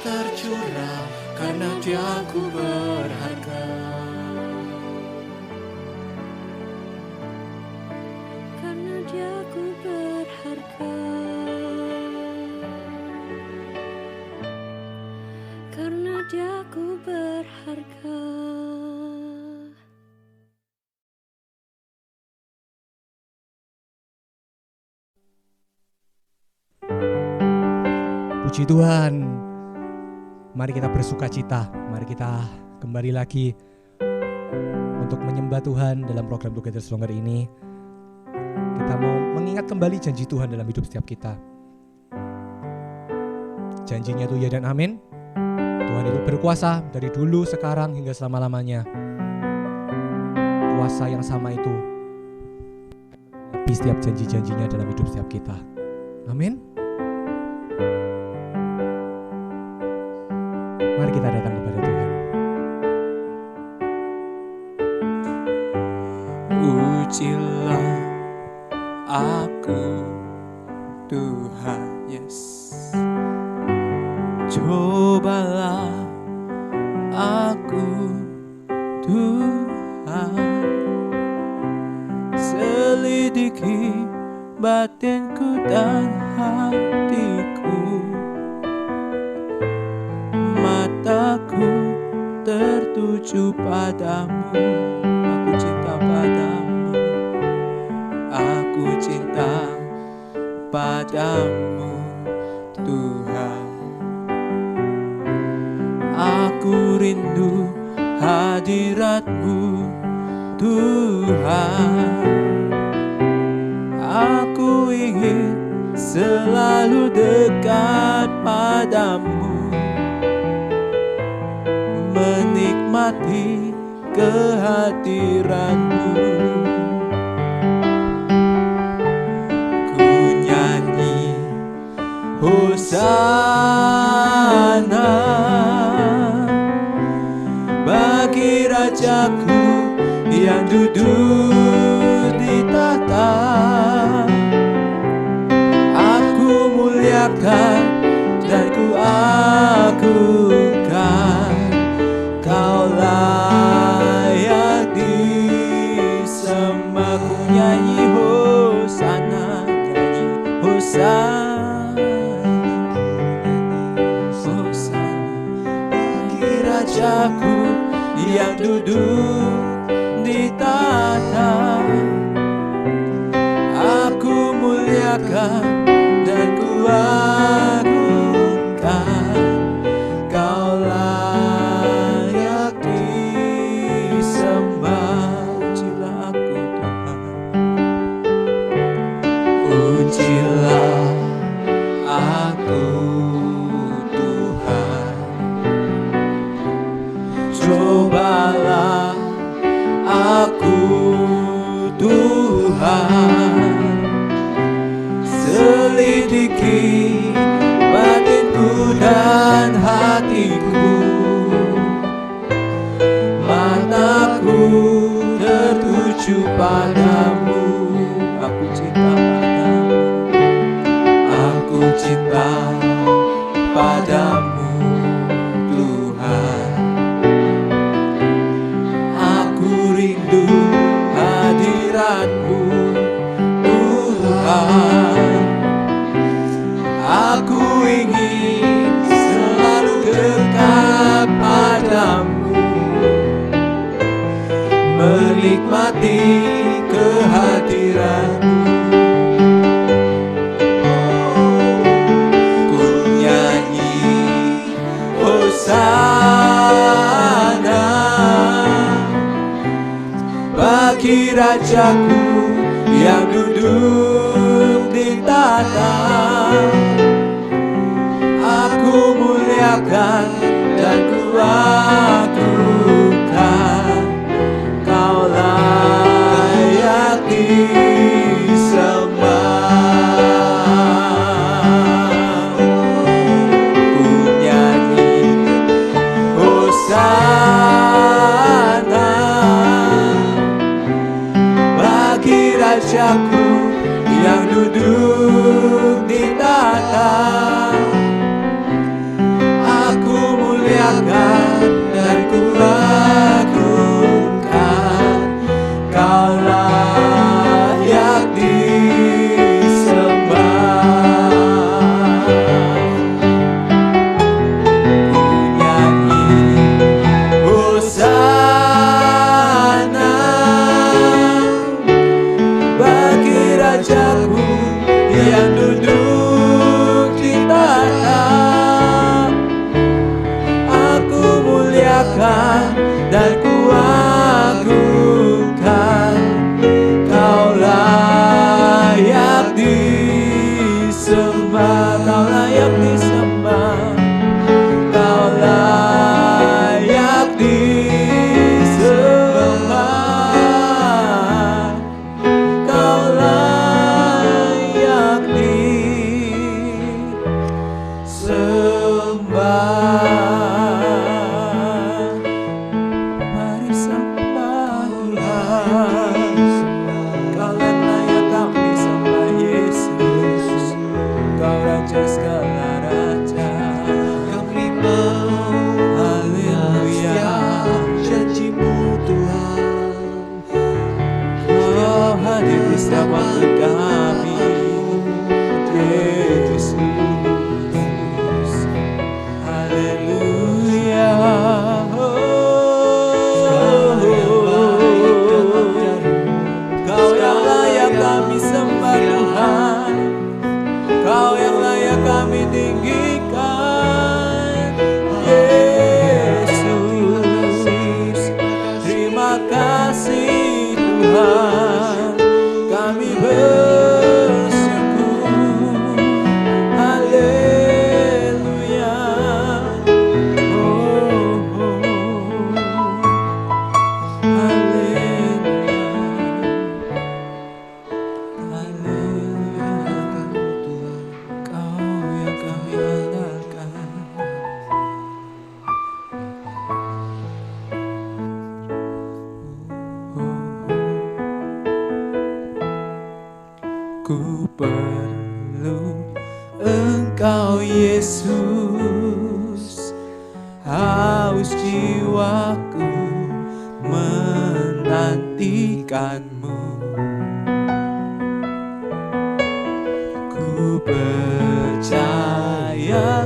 tercurah, karena Dia ku berharga. Karena Dia ku berharga. Karena Dia ku berharga. Puji Tuhan. Mari kita bersuka cita. Mari kita kembali lagi untuk menyembah Tuhan dalam program Together Stronger ini. Kita mau mengingat kembali janji Tuhan dalam hidup setiap kita. Janjinya itu ya dan amin. Tuhan itu berkuasa dari dulu, sekarang, hingga selama-lamanya. Kuasa yang sama itu setiap janji-janjinya dalam hidup setiap kita. Amin. Mari kita datang kepada Tuhan. Ujilah aku, Tuhan Yes. Cobalah aku, Tuhan. Selidiki batinku dan hatiku. Mataku tertuju padamu. Aku cinta padamu. Aku cinta padamu, Tuhan. Aku rindu hadirat-Mu, Tuhan. Aku ingin selalu dekat padamu, menikmati kehadiran-Mu. Ku nyanyi Hosana bagi Rajaku yang duduk di tahta. Aku muliakan dan ku agungkan. Kau layak disembah. Ku nyanyi Hosana, nyanyi Hosana, Hosana bagi Rajaku yang duduk di tahta. Aku muliakan dan ku agungkan. Kau layak disembah. Ujilah aku, Tuhan. Ujilah aku, Tuhan. Cobalah aku, Tuhan. Selidiki batinku dan hatiku. Mataku tertuju padamu. Aku cinta padamu. Aku cinta padamu, Tuhan. Aku rindu hadirat-Mu, Tuhan. Aku ingin selalu dekat padamu, menikmati kehadiran-Mu. Ku nyanyi Hosana bagi Rajaku yang duduk di tahta. Aku muliakan dan ku agungkan. Kau layak disembah. Ku nyanyi Hosana bagi Rajaku yang duduk di tahta. hadir bersama kami, Yesus. Haleluya. Kau yang layak kami sembah Tuhan, Kau yang layak kami tinggikan, Yesus. Terima kasih Tuhan, kami bersyukur. Haleluya. Oh, haleluya. Haleluya. Kau yang kami andalkan. Ku perlu Engkau Yesus, haus jiwaku menantikan-Mu. Ku percaya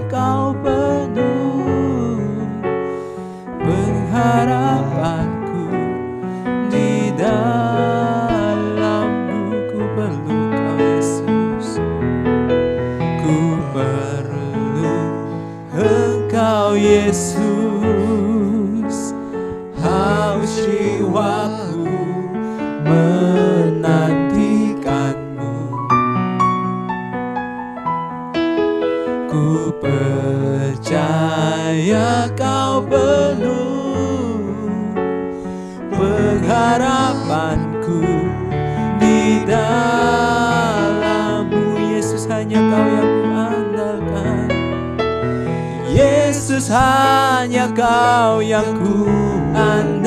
Kau penuh pengharapanku di dalam-Mu. Ku perlu Kau Yesus, ku perlu Engkau Yesus, haus jiwaku menantikan-Mu. Ku percaya Kau penuh pengharapanku di dalam-Mu. Yesus, hanya Kau yang kuandalkan. Yesus, hanya Kau yang kuandalkan,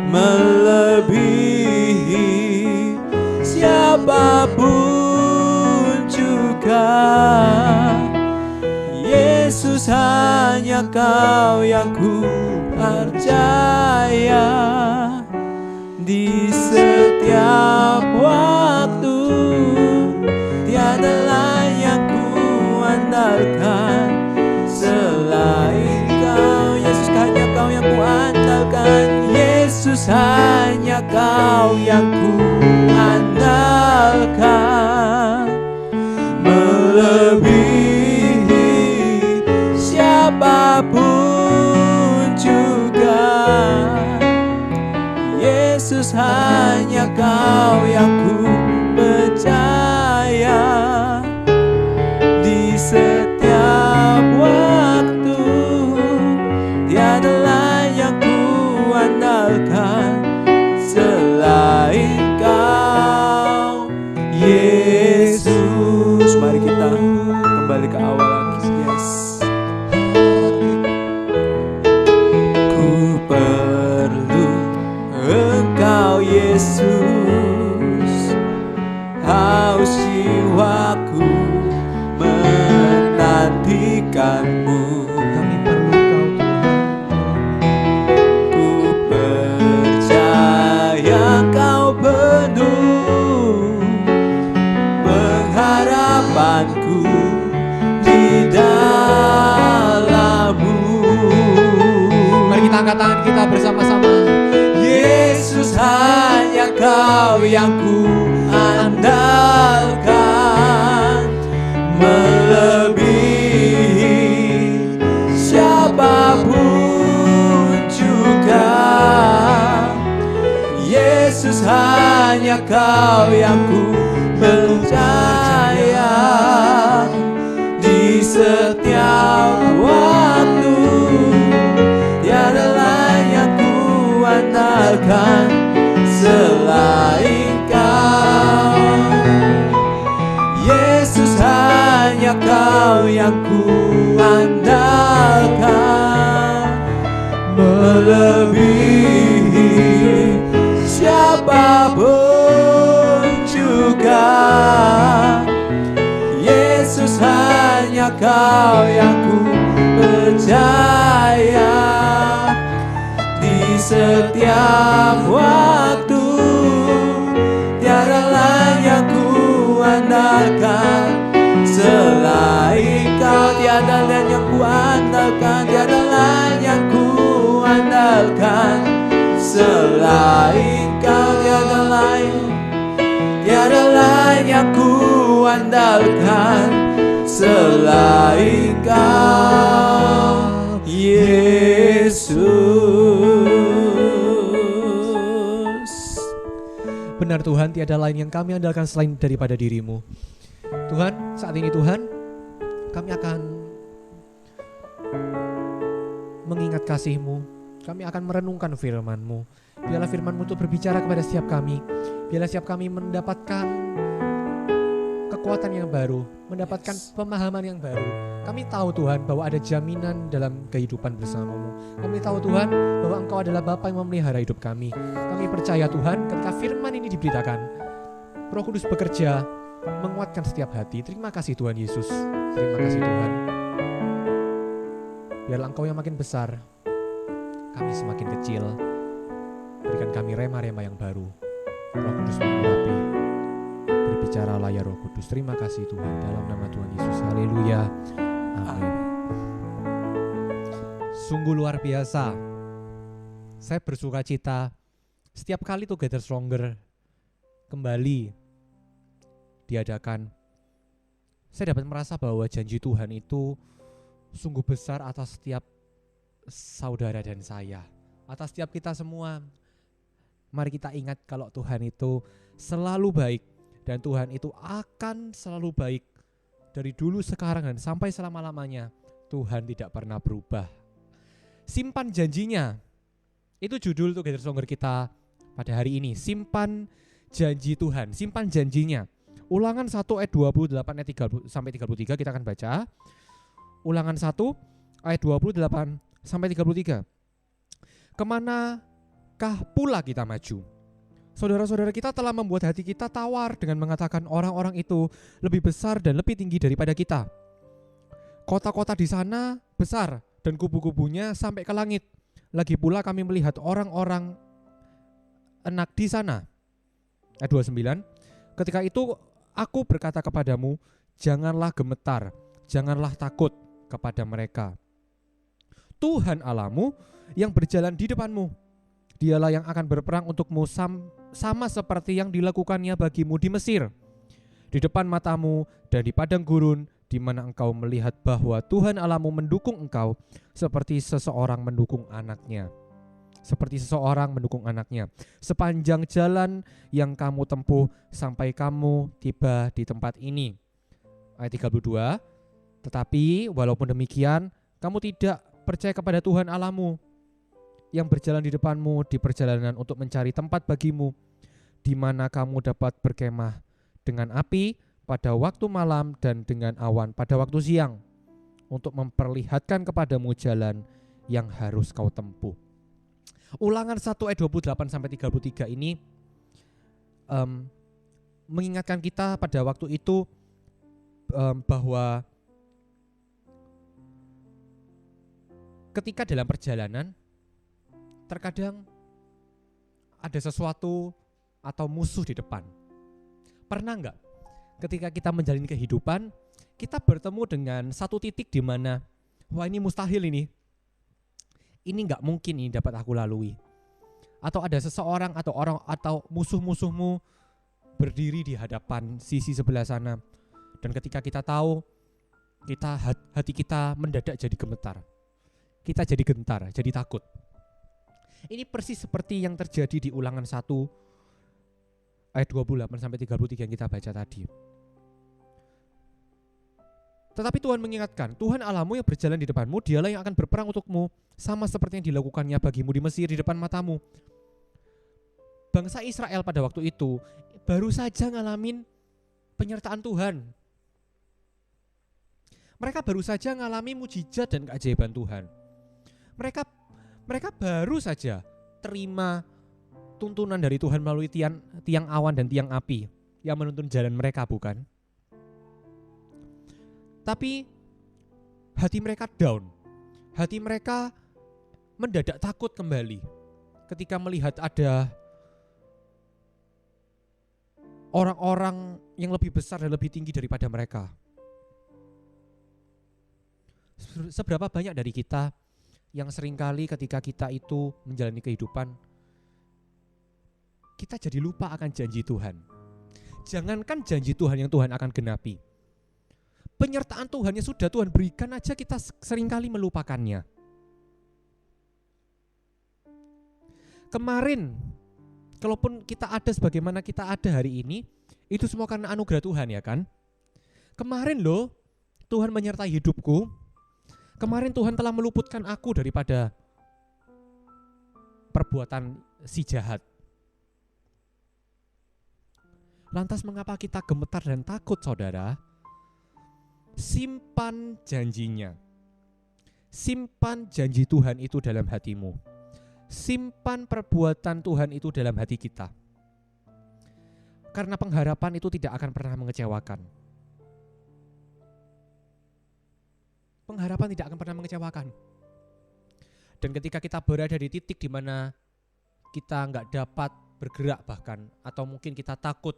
melebihi siapapun juga. Yesus, hanya Kau yang ku percaya di setiap waktu. Tiada lain yang ku andalkan selain Kau. Yesus, hanya Kau yang ku andalkan. Yesus, hanya Kau yang ku andalkan, melebihi siapapun juga. Yesus, hanya Kau yang ku percaya di setiap waktu. Tiada lain yang ku andalkan selain Kau, Yesus. Mari kita kembali ke awal lagi. Yes. Ku perlu Engkau Yesus, haus jiwaku menantikan-Mu. Kami perlu Kau Tuhan. Ku percaya Kau penuh pengharapanku di dalam-Mu. Mari kita angkat tangan kita bersama-sama. Yesus, hanya Kau yang ku andalkan, melebihi siapapun juga. Yesus, hanya Kau yang ku percaya di setiap waktu. Tiada lain yang ku andalkan selain Kau. Yesus, hanya Kau yang ku andalkan, melebihi siapapun juga. Yesus, hanya Kau yang ku percaya di setiap waktu. selain Kau, tiada lain yang ku andalkan selain Kau, Yesus. Benar Tuhan, tiada lain yang kami andalkan selain daripada diri-Mu. Tuhan, saat ini Tuhan, kami akan mengingat kasih-Mu. Kami akan merenungkan firman-Mu. Biarlah firman-Mu itu berbicara kepada setiap kami. Biarlah setiap kami mendapatkan kekuatan yang baru, mendapatkan pemahaman yang baru. Kami tahu Tuhan bahwa ada jaminan dalam kehidupan bersama-Mu. Kami tahu Tuhan bahwa Engkau adalah Bapa yang memelihara hidup kami. Kami percaya Tuhan ketika firman ini diberitakan, Roh Kudus bekerja menguatkan setiap hati. Terima kasih Tuhan Yesus. Terima kasih Tuhan. Biarlah Engkau yang makin besar, kami semakin kecil. Berikan kami rema-rema yang baru. Roh Kudus mengurapi. Berbicaralah ya Roh Kudus. Terima kasih Tuhan, dalam nama Tuhan Yesus. Haleluya. Amin. Sungguh luar biasa. Saya bersuka cita setiap kali Together Stronger kembali diadakan. Saya dapat merasa bahwa janji Tuhan itu sungguh besar atas setiap saudara dan saya, atas setiap kita semua. Mari kita ingat kalau Tuhan itu selalu baik dan Tuhan itu akan selalu baik dari dulu, sekarang, dan sampai selama-lamanya. Tuhan tidak pernah berubah. Simpan janjinya. Itu judul Together Stronger kita pada hari ini. Simpan janji Tuhan, simpan janjinya. Ulangan 1 ayat 28 ayat 30 sampai 33 kita akan baca. Ulangan 1 ayat 28 sampai 33. Kemanakah pula kita maju? Saudara-saudara kita telah membuat hati kita tawar dengan mengatakan orang-orang itu lebih besar dan lebih tinggi daripada kita. Kota-kota di sana besar dan kubu-kubunya sampai ke langit. Lagi pula kami melihat orang-orang enak di sana. Ayat 29. Ketika itu aku berkata kepadamu, janganlah gemetar, janganlah takut kepada mereka. Tuhan Allahmu yang berjalan di depanmu. Dialah yang akan berperang untukmu sama seperti yang dilakukannya bagimu di Mesir, di depan matamu dan di padang gurun, di mana engkau melihat bahwa Tuhan Allahmu mendukung engkau seperti seseorang mendukung anaknya. Seperti seseorang mendukung anaknya. Sepanjang jalan yang kamu tempuh sampai kamu tiba di tempat ini. Ayat 32. Tetapi walaupun demikian, kamu tidak percaya kepada Tuhan Allahmu yang berjalan di depanmu di perjalanan untuk mencari tempat bagimu, di mana kamu dapat berkemah dengan api pada waktu malam dan dengan awan pada waktu siang, untuk memperlihatkan kepadamu jalan yang harus kau tempuh. Ulangan 1 ayat 28 sampai 33 ini mengingatkan kita pada waktu itu bahwa ketika dalam perjalanan terkadang ada sesuatu atau musuh di depan. Pernah enggak ketika kita menjalani kehidupan, kita bertemu dengan satu titik di mana wah ini mustahil ini enggak mungkin ini dapat aku lalui. Atau ada seseorang atau orang atau musuh-musuhmu berdiri di hadapan sisi sebelah sana. Dan ketika kita tahu, hati kita mendadak jadi gemetar. Kita jadi gentar, jadi takut. Ini persis seperti yang terjadi di Ulangan 1 ayat 28 sampai 33 yang kita baca tadi. Tetapi Tuhan mengingatkan, Tuhan Allahmu yang berjalan di depanmu, dialah yang akan berperang untukmu, sama seperti yang dilakukannya bagimu di Mesir di depan matamu. Bangsa Israel pada waktu itu baru saja ngalamin penyertaan Tuhan. Mereka baru saja ngalami mujizat dan keajaiban Tuhan. Mereka baru saja terima tuntunan dari Tuhan melalui tiang awan dan tiang api yang menuntun jalan mereka, bukan? Tapi hati mereka down. Hati mereka mendadak takut kembali ketika melihat ada orang-orang yang lebih besar dan lebih tinggi daripada mereka. Seberapa banyak dari kita yang seringkali ketika kita itu menjalani kehidupan, kita jadi lupa akan janji Tuhan. Jangankan janji Tuhan yang Tuhan akan genapi, penyertaan Tuhan yang sudah Tuhan berikan aja kita seringkali melupakannya. Kemarin, kalaupun kita ada sebagaimana kita ada hari ini, itu semua karena anugerah Tuhan, ya kan? Kemarin loh, Tuhan menyertai hidupku. Kemarin Tuhan telah meluputkan aku daripada perbuatan si jahat. Lantas mengapa kita gemetar dan takut, saudara? Simpan janjinya. Simpan janji Tuhan itu dalam hatimu. Simpan perbuatan Tuhan itu dalam hati kita. Karena pengharapan itu tidak akan pernah mengecewakan. Pengharapan tidak akan pernah mengecewakan. Dan ketika kita berada di titik di mana kita nggak dapat bergerak bahkan, atau mungkin kita takut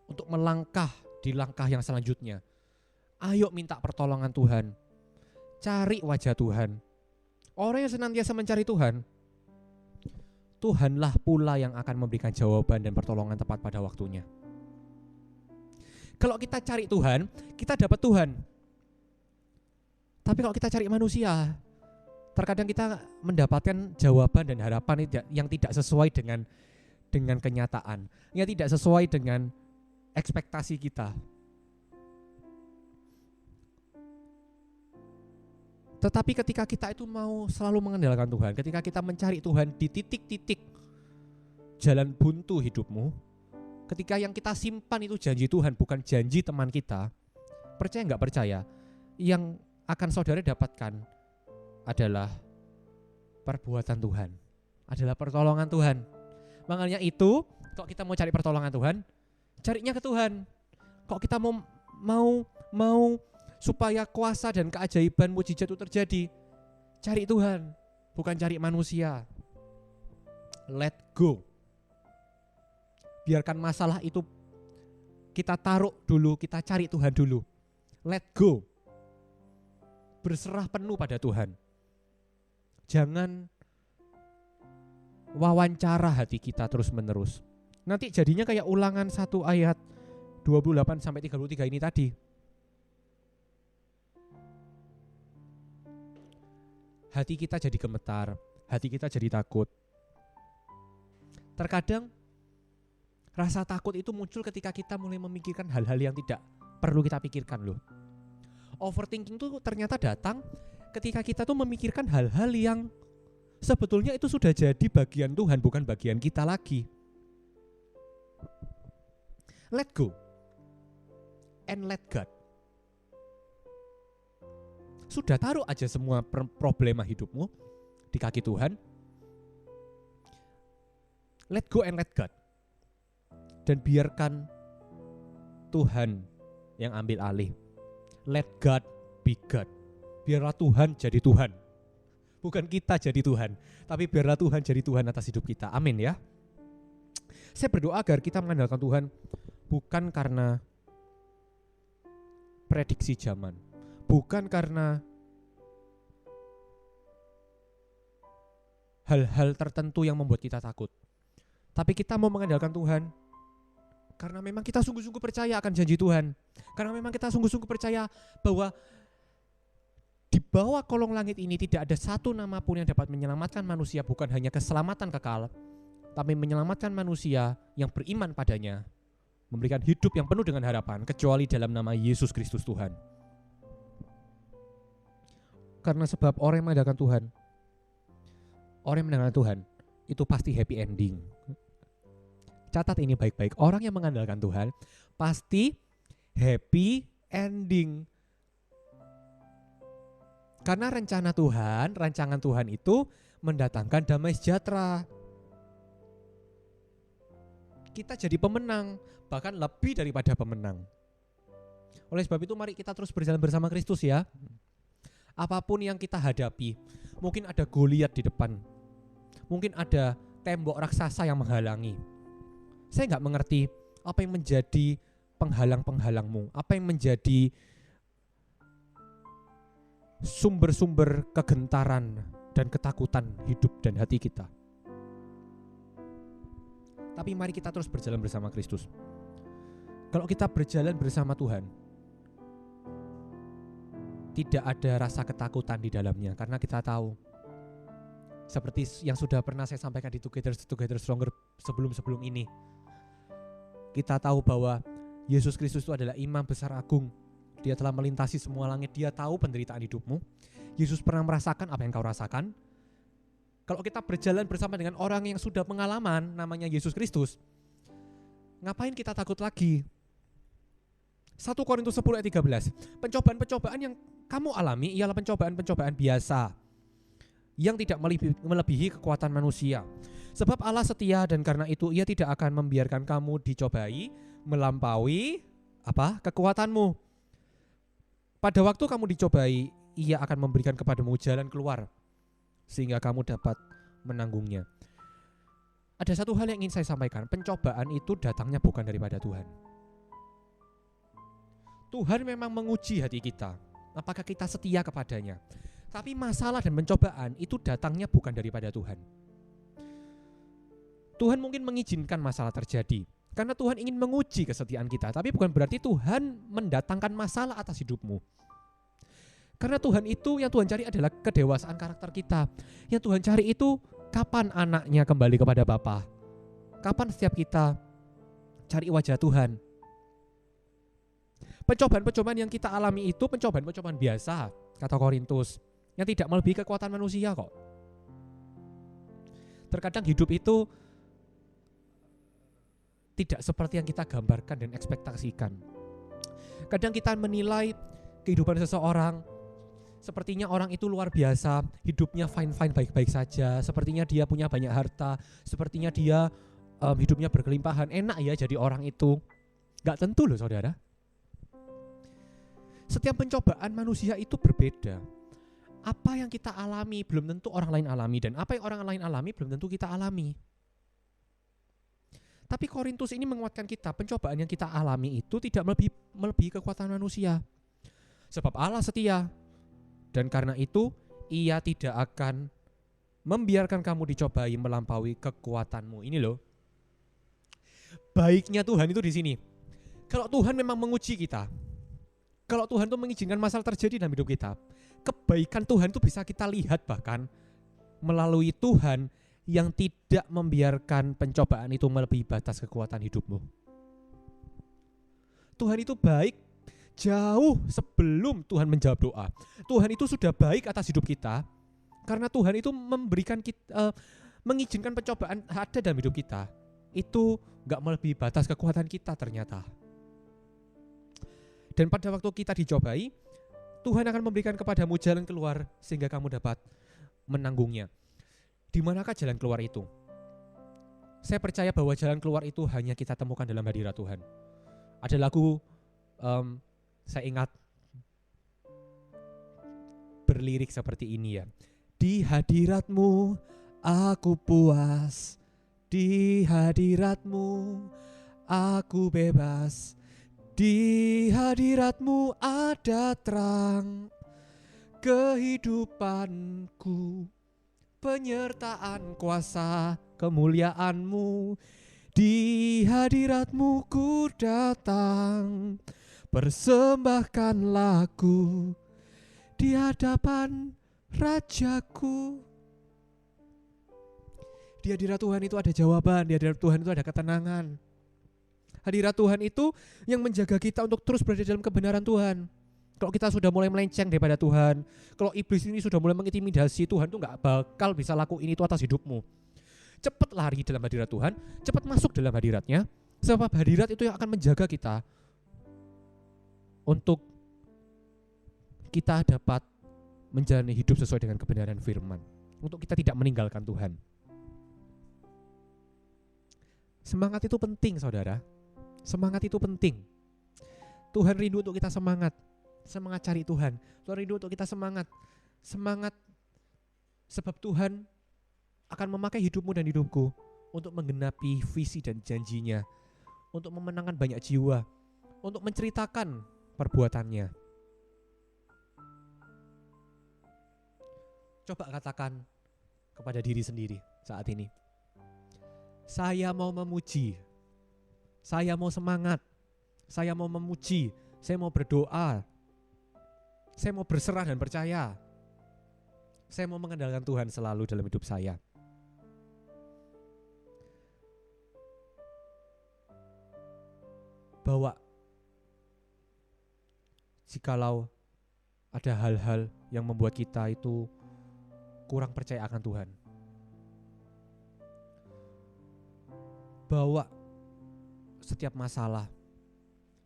untuk melangkah di langkah yang selanjutnya, ayo minta pertolongan Tuhan. Cari wajah Tuhan. Orang yang senantiasa mencari Tuhan, Tuhanlah pula yang akan memberikan jawaban dan pertolongan tepat pada waktunya. Kalau kita cari Tuhan, kita dapat Tuhan. Tapi kalau kita cari manusia, terkadang kita mendapatkan jawaban dan harapan yang tidak sesuai dengan kenyataan, yang tidak sesuai dengan ekspektasi kita. Tetapi ketika kita itu mau selalu mengandalkan Tuhan, ketika kita mencari Tuhan di titik-titik jalan buntu hidupmu, ketika yang kita simpan itu janji Tuhan bukan janji teman kita, percaya nggak percaya, yang akan saudara dapatkan adalah perbuatan Tuhan, adalah pertolongan Tuhan. Makanya itu, kalau kita mau cari pertolongan Tuhan, carinya ke Tuhan. Kalau kita mau supaya kuasa dan keajaiban mujizat itu terjadi, cari Tuhan, bukan cari manusia. Let go. Biarkan masalah itu kita taruh dulu, kita cari Tuhan dulu. Let go. Berserah penuh pada Tuhan. Jangan wawancara hati kita terus-menerus. Nanti jadinya kayak Ulangan 1 ayat 28 sampai 33 ini tadi. Hati kita jadi gemetar, hati kita jadi takut. Terkadang rasa takut itu muncul ketika kita mulai memikirkan hal-hal yang tidak perlu kita pikirkan loh. Overthinking itu ternyata datang ketika kita tuh memikirkan hal-hal yang sebetulnya itu sudah jadi bagian Tuhan, bukan bagian kita lagi. Let go and let God. Sudah taruh aja semua problema hidupmu di kaki Tuhan. Let go and let God. Dan biarkan Tuhan yang ambil alih. Let God be God. Biarlah Tuhan jadi Tuhan. Bukan kita jadi Tuhan, tapi biarlah Tuhan jadi Tuhan atas hidup kita. Amin ya. Saya berdoa agar kita mengandalkan Tuhan bukan karena prediksi zaman, bukan karena hal-hal tertentu yang membuat kita takut, tapi kita mau mengandalkan Tuhan karena memang kita sungguh-sungguh percaya akan janji Tuhan. Karena memang kita sungguh-sungguh percaya bahwa di bawah kolong langit ini tidak ada satu nama pun yang dapat menyelamatkan manusia, bukan hanya keselamatan kekal, tapi menyelamatkan manusia yang beriman padanya, memberikan hidup yang penuh dengan harapan, kecuali dalam nama Yesus Kristus Tuhan. Karena sebab orang yang mengandalkan Tuhan, orang yang mengandalkan Tuhan itu pasti happy ending. Catat ini baik-baik, orang yang mengandalkan Tuhan pasti happy ending. Karena rencana Tuhan, rancangan Tuhan itu mendatangkan damai sejahtera. Kita jadi pemenang, bahkan lebih daripada pemenang. Oleh sebab itu mari kita terus berjalan bersama Kristus ya. Apapun yang kita hadapi, mungkin ada Goliat di depan, mungkin ada tembok raksasa yang menghalangi. Saya gak mengerti apa yang menjadi penghalang-penghalangmu, apa yang menjadi sumber-sumber kegentaran dan ketakutan hidup dan hati kita. Tapi mari kita terus berjalan bersama Kristus. Kalau kita berjalan bersama Tuhan, tidak ada rasa ketakutan di dalamnya, karena kita tahu, seperti yang sudah pernah saya sampaikan di Together Stronger sebelum ini, kita tahu bahwa Yesus Kristus itu adalah imam besar agung. Dia telah melintasi semua langit, dia tahu penderitaan hidupmu. Yesus pernah merasakan apa yang kau rasakan. Kalau kita berjalan bersama dengan orang yang sudah pengalaman, namanya Yesus Kristus, ngapain kita takut lagi? 1 Korintus 10 ayat 13. Pencobaan-pencobaan yang kamu alami ialah pencobaan-pencobaan biasa yang tidak melebihi kekuatan manusia. Sebab Allah setia dan karena itu Ia tidak akan membiarkan kamu dicobai melampaui kekuatanmu. Pada waktu kamu dicobai, Ia akan memberikan kepadamu jalan keluar sehingga kamu dapat menanggungnya. Ada satu hal yang ingin saya sampaikan, pencobaan itu datangnya bukan daripada Tuhan. Tuhan memang menguji hati kita, apakah kita setia kepadanya. Tapi masalah dan pencobaan itu datangnya bukan daripada Tuhan. Tuhan mungkin mengizinkan masalah terjadi karena Tuhan ingin menguji kesetiaan kita, tapi bukan berarti Tuhan mendatangkan masalah atas hidupmu. Karena Tuhan itu, yang Tuhan cari adalah kedewasaan karakter kita. Yang Tuhan cari itu kapan anaknya kembali kepada Bapa. Kapan setiap kita cari wajah Tuhan. Pencobaan-pencobaan yang kita alami itu pencobaan-pencobaan biasa, kata Korintus, yang tidak melebihi kekuatan manusia kok. Terkadang hidup itu tidak seperti yang kita gambarkan dan ekspektasikan. Kadang kita menilai kehidupan seseorang, sepertinya orang itu luar biasa, hidupnya fine-fine, baik-baik saja, sepertinya dia punya banyak harta, sepertinya dia hidupnya berkelimpahan, enak ya jadi orang itu. Gak tentu loh saudara. Setiap pencobaan manusia itu berbeda. Apa yang kita alami belum tentu orang lain alami, dan apa yang orang lain alami belum tentu kita alami. Tapi Korintus ini menguatkan kita, pencobaan yang kita alami itu tidak melebihi kekuatan manusia. Sebab Allah setia, dan karena itu Ia tidak akan membiarkan kamu dicobai melampaui kekuatanmu. Ini loh, baiknya Tuhan itu di sini. Kalau Tuhan memang menguji kita, kalau Tuhan itu mengizinkan masalah terjadi dalam hidup kita, kebaikan Tuhan itu bisa kita lihat bahkan melalui Tuhan yang tidak membiarkan pencobaan itu melebihi batas kekuatan hidupmu. Tuhan itu baik jauh sebelum Tuhan menjawab doa. Tuhan itu sudah baik atas hidup kita karena Tuhan itu memberikan kita, mengizinkan pencobaan ada dalam hidup kita. Itu gak melebihi batas kekuatan kita ternyata. Dan pada waktu kita dicobai, Tuhan akan memberikan kepadamu jalan keluar sehingga kamu dapat menanggungnya. Di manakah jalan keluar itu? Saya percaya bahwa jalan keluar itu hanya kita temukan dalam hadirat Tuhan. Ada lagu, saya ingat berlirik seperti ini ya. Di hadiratmu aku puas, di hadiratmu aku bebas. Di hadiratmu ada terang kehidupanku, penyertaan kuasa kemuliaanmu. Di hadiratmu ku datang, persembahkan lagu di hadapan Rajaku. Di hadirat Tuhan itu ada jawaban, di hadirat Tuhan itu ada ketenangan. Hadirat Tuhan itu yang menjaga kita untuk terus berada dalam kebenaran Tuhan. Kalau kita sudah mulai melenceng daripada Tuhan, kalau iblis ini sudah mulai mengintimidasi, Tuhan tuh gak bakal bisa lakuin itu atas hidupmu. Cepat lari dalam hadirat Tuhan, cepat masuk dalam hadiratnya, sebab hadirat itu yang akan menjaga kita untuk kita dapat menjalani hidup sesuai dengan kebenaran firman, untuk kita tidak meninggalkan Tuhan. Semangat itu penting saudara. Semangat itu penting. Tuhan rindu untuk kita semangat cari Tuhan. Tuhan rindu untuk kita semangat sebab Tuhan akan memakai hidupmu dan hidupku untuk menggenapi visi dan janjinya, untuk memenangkan banyak jiwa, untuk menceritakan perbuatannya. Coba katakan kepada diri sendiri saat ini, Saya mau memuji, saya mau semangat, saya mau memuji, saya mau berdoa, saya mau berserah dan percaya. Saya mau mengandalkan Tuhan selalu dalam hidup saya. Bahwa jikalau ada hal-hal yang membuat kita itu kurang percaya akan Tuhan, bahwa setiap masalah,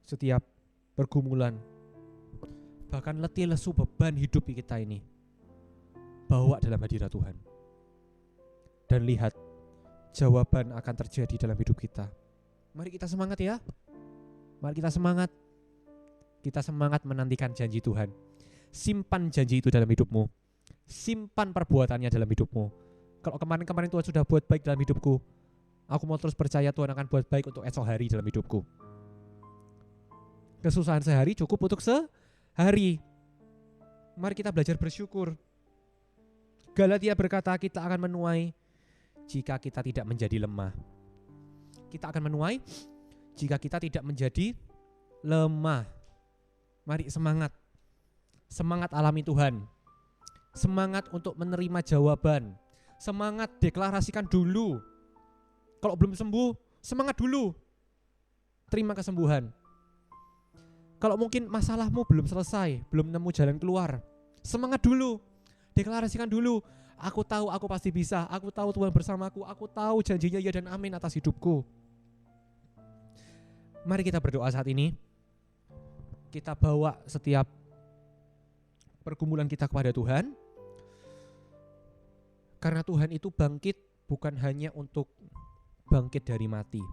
setiap pergumulan, bahkan letih lesu beban hidup kita ini, bawa dalam hadirat Tuhan. Dan lihat, jawaban akan terjadi dalam hidup kita. Mari kita semangat ya. Mari kita semangat. Kita semangat menantikan janji Tuhan. Simpan janji itu dalam hidupmu. Simpan perbuatannya dalam hidupmu. Kalau kemarin-kemarin Tuhan sudah buat baik dalam hidupku, aku mau terus percaya Tuhan akan buat baik untuk esok hari dalam hidupku. Kesusahan sehari cukup untuk sehari. Mari kita belajar bersyukur. Galatia berkata kita akan menuai jika kita tidak menjadi lemah. Kita akan menuai jika kita tidak menjadi lemah. Mari semangat. Semangat alami Tuhan. Semangat untuk menerima jawaban. Semangat deklarasikan dulu. Kalau belum sembuh, semangat dulu. Terima kesembuhan. Kalau mungkin masalahmu belum selesai, belum nemu jalan keluar, semangat dulu. Deklarasikan dulu. Aku tahu aku pasti bisa. Aku tahu Tuhan bersamaku. Aku tahu janjinya ya dan amin atas hidupku. Mari kita berdoa saat ini. Kita bawa setiap pergumulan kita kepada Tuhan. Karena Tuhan itu bangkit bukan hanya untuk bangkit dari mati.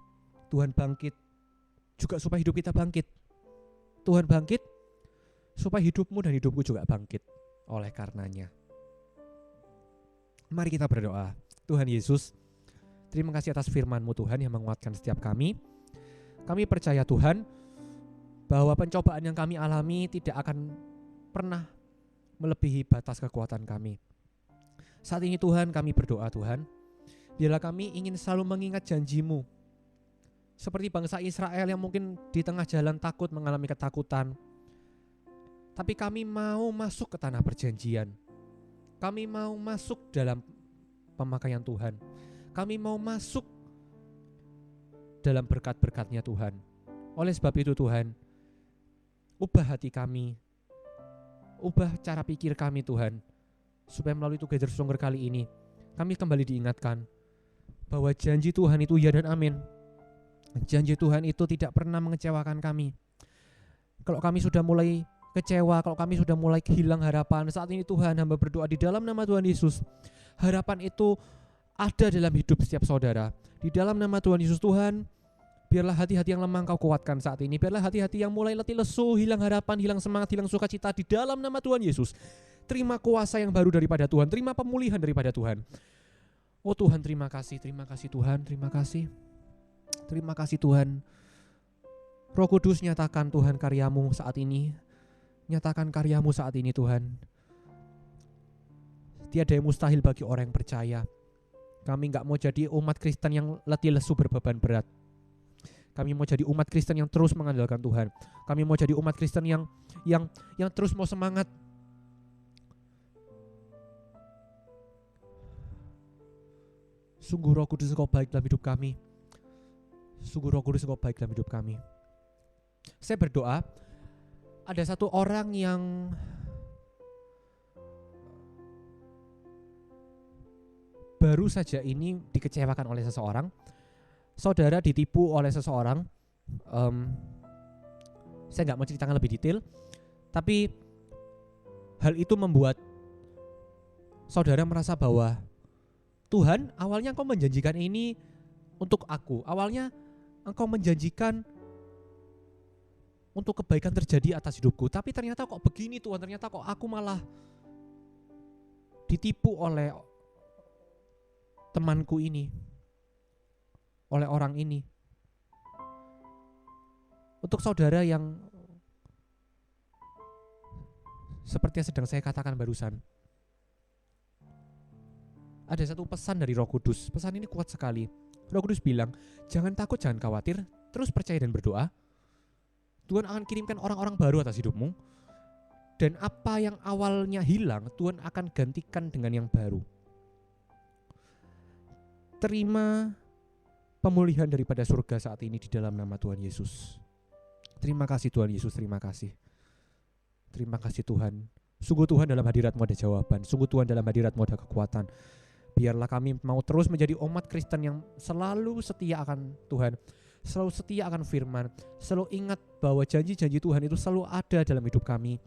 Tuhan bangkit juga supaya hidup kita bangkit. Tuhan bangkit supaya hidupmu dan hidupku juga bangkit oleh karenanya. Mari kita berdoa. Tuhan Yesus, terima kasih atas firman-Mu Tuhan yang menguatkan setiap kami. Kami percaya Tuhan bahwa pencobaan yang kami alami tidak akan pernah melebihi batas kekuatan kami. Saat ini Tuhan kami berdoa Tuhan, biarlah kami ingin selalu mengingat janji-Mu. Seperti bangsa Israel yang mungkin di tengah jalan takut mengalami ketakutan. Tapi kami mau masuk ke tanah perjanjian. Kami mau masuk dalam pemakaian Tuhan. Kami mau masuk dalam berkat-berkat-Nya Tuhan. Oleh sebab itu Tuhan, ubah hati kami, ubah cara pikir kami Tuhan, supaya melalui Together Stronger kali ini, kami kembali diingatkan bahwa janji Tuhan itu ya dan amin. Janji Tuhan itu tidak pernah mengecewakan kami. Kalau kami sudah mulai kecewa, kalau kami sudah mulai hilang harapan, saat ini Tuhan hamba berdoa di dalam nama Tuhan Yesus, harapan itu ada dalam hidup setiap saudara. Di dalam nama Tuhan Yesus Tuhan, biarlah hati-hati yang lemah Engkau kuatkan saat ini. Biarlah hati-hati yang mulai letih lesu, hilang harapan, hilang semangat, hilang sukacita, di dalam nama Tuhan Yesus. Terima kuasa yang baru daripada Tuhan, terima pemulihan daripada Tuhan. Oh Tuhan, terima kasih Tuhan, terima kasih. Terima kasih Tuhan. Roh Kudus, nyatakan Tuhan karya-Mu saat ini. Nyatakan karya-Mu saat ini Tuhan. Tiada yang mustahil bagi orang yang percaya. Kami gak mau jadi umat Kristen yang letih lesu berbeban berat. Kami mau jadi umat Kristen yang terus mengandalkan Tuhan. Kami mau jadi umat Kristen yang terus mau semangat. Sungguh Roh Kudus Engkau baik dalam hidup kami. Sungguh Roh Kudus Engkau baik dalam hidup kami. Saya berdoa, ada satu orang yang baru saja ini dikecewakan oleh seseorang. Saudara ditipu oleh seseorang. Saya gak mau ceritakan lebih detail, tapi hal itu membuat saudara merasa bahwa Tuhan, awalnya Engkau menjanjikan ini untuk aku. Awalnya Engkau menjanjikan untuk kebaikan terjadi atas hidupku, tapi ternyata kok begini Tuhan, ternyata kok aku malah ditipu oleh temanku ini, oleh orang ini. Untuk saudara yang seperti yang sedang saya katakan barusan, ada satu pesan dari Roh Kudus. Pesan ini kuat sekali. Roh Kudus bilang, jangan takut, jangan khawatir, terus percaya dan berdoa. Tuhan akan kirimkan orang-orang baru atas hidupmu. Dan apa yang awalnya hilang, Tuhan akan gantikan dengan yang baru. Terima pemulihan daripada surga saat ini di dalam nama Tuhan Yesus. Terima kasih Tuhan Yesus, terima kasih. Terima kasih Tuhan. Sungguh Tuhan dalam hadirat-Mu ada jawaban. Sungguh Tuhan dalam hadirat-Mu ada kekuatan. Biarlah kami mau terus menjadi umat Kristen yang selalu setia akan Tuhan. Selalu setia akan firman. Selalu ingat bahwa janji-janji Tuhan itu selalu ada dalam hidup kami.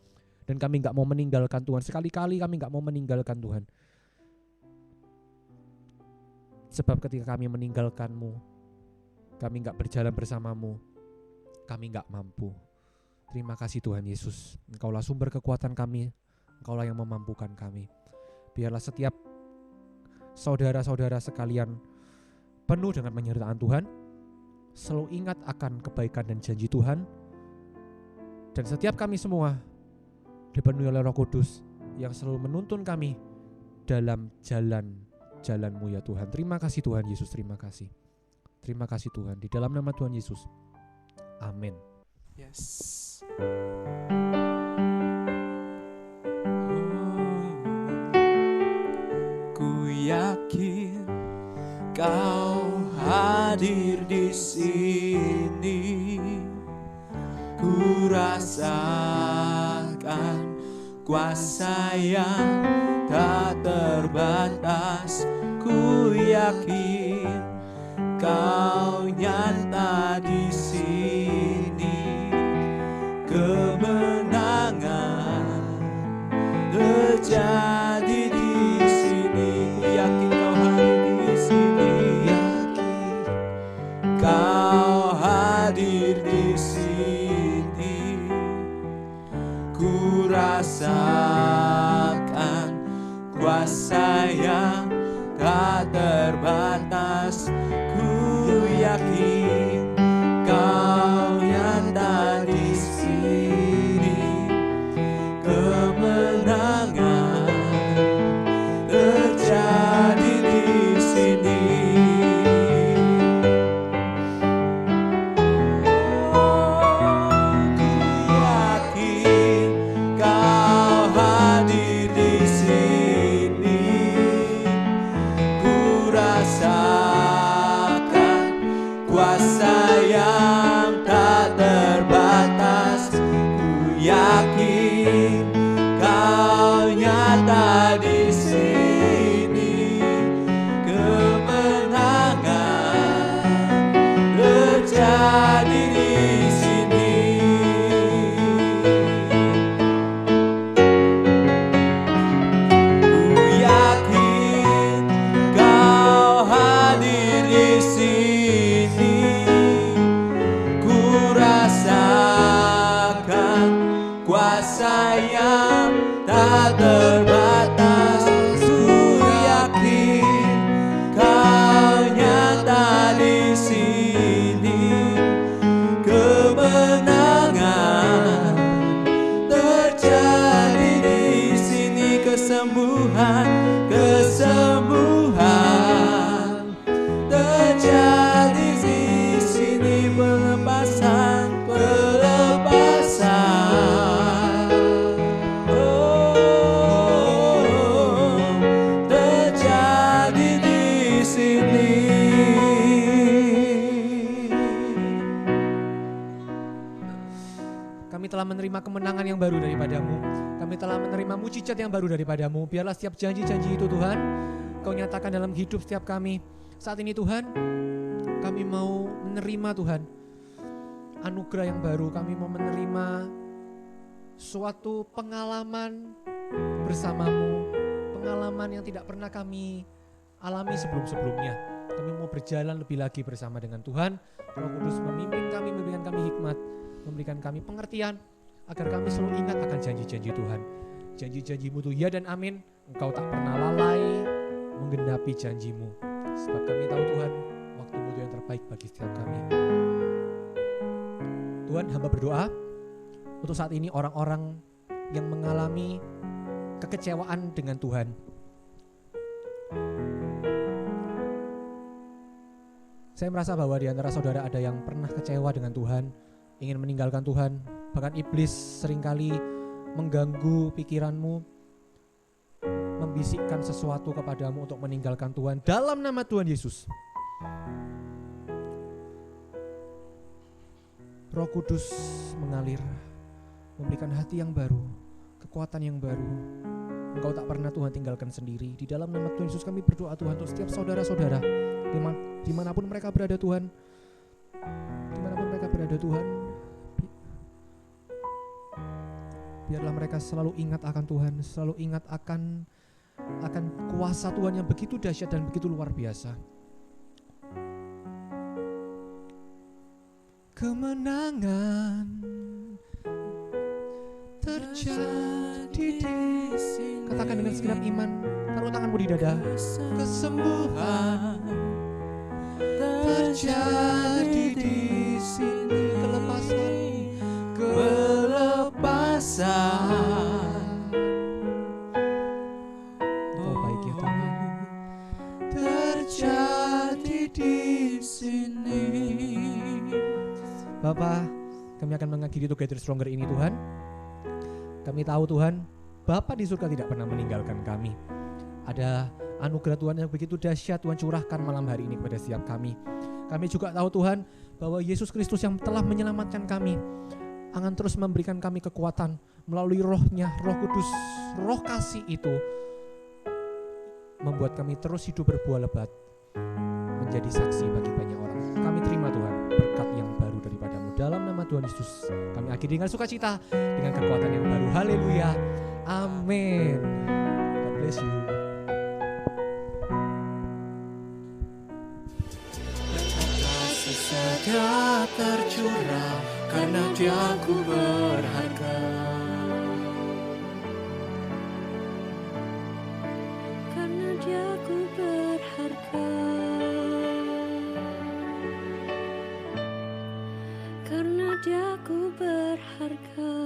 Dan kami gak mau meninggalkan Tuhan. Sekali-kali kami gak mau meninggalkan Tuhan. Sebab ketika kami meninggalkan-Mu, kami gak berjalan bersama-Mu, kami gak mampu. Terima kasih Tuhan Yesus. Engkaulah sumber kekuatan kami. Engkaulah yang memampukan kami. Biarlah setiap saudara-saudara sekalian penuh dengan penyertaan Tuhan. Selalu ingat akan kebaikan dan janji Tuhan. Dan setiap kami semua dipenuhi oleh Roh Kudus yang selalu menuntun kami dalam jalan-jalan-Mu ya Tuhan. Terima kasih Tuhan Yesus, terima kasih. Terima kasih Tuhan, di dalam nama Tuhan Yesus. Amin. Yes. Ku yakin Kau hadir di sini. Ku rasakan kuasa yang tak terbatas. Ku yakin Kau nyata di sini. Kemenangan terjadi di sini. Ku yakin Kau hadir di sini. Kau hadir di sini. Ku rasakan kuasa yang tak terbatas. Ku yakin Kau nyata di sini. Kemenangan terjadi di sini. Menerima kemenangan yang baru daripada-Mu. Kami telah menerima mujizat yang baru daripada-Mu. Biarlah setiap janji-janji itu Tuhan, Kau nyatakan dalam hidup setiap kami. Saat ini Tuhan, kami mau menerima Tuhan anugerah yang baru. Kami mau menerima suatu pengalaman bersama-Mu, pengalaman yang tidak pernah kami alami sebelum-sebelumnya. Kami mau berjalan lebih lagi bersama dengan Tuhan. Roh Kudus memimpin kami, memberikan kami hikmat, memberikan kami pengertian, agar kami selalu ingat akan janji-janji Tuhan. Janji-janji-Mu itu ya dan amin. Engkau tak pernah lalai menggenapi janji-Mu. Sebab kami tahu Tuhan, waktu-Mu itu yang terbaik bagi setiap kami. Tuhan, hamba berdoa untuk saat ini orang-orang yang mengalami kekecewaan dengan Tuhan. Saya merasa bahwa di antara saudara ada yang pernah kecewa dengan Tuhan, ingin meninggalkan Tuhan. Bahkan iblis seringkali mengganggu pikiranmu, membisikkan sesuatu kepadamu untuk meninggalkan Tuhan. Dalam nama Tuhan Yesus, Roh Kudus mengalir, memberikan hati yang baru, kekuatan yang baru. Engkau tak pernah Tuhan tinggalkan sendiri. Di dalam nama Tuhan Yesus kami berdoa Tuhan untuk setiap saudara-saudara, dimanapun mereka berada Tuhan, dimanapun mereka berada Tuhan, biarlah mereka selalu ingat akan Tuhan, selalu ingat akan kuasa Tuhan yang begitu dahsyat dan begitu luar biasa. Kemenangan terjadi di sini. Katakan dengan segenap iman, taruh tanganmu di dada. Kesembuhan terjadi di sini. Kelepasan. Oh baik ya Tuhan. Terjadi di sini. Bapa, kami akan mengakhiri Together Stronger ini Tuhan. Kami tahu Tuhan, Bapa di surga tidak pernah meninggalkan kami. Ada anugerah Tuhan yang begitu dahsyat Tuhan curahkan malam hari ini kepada setiap kami. Kami juga tahu Tuhan bahwa Yesus Kristus yang telah menyelamatkan kami akan terus memberikan kami kekuatan melalui Roh-Nya, Roh Kudus, Roh kasih itu membuat kami terus hidup berbuah lebat, menjadi saksi bagi banyak orang. Kami terima Tuhan berkat yang baru daripadamu. Dalam nama Tuhan Yesus kami akhiri dengan sukacita, dengan kekuatan yang baru. Haleluya, amin. God bless you. Kasih setia tercurah, karena Dia ku berharga. Karena Dia ku berharga. Karena Dia ku berharga.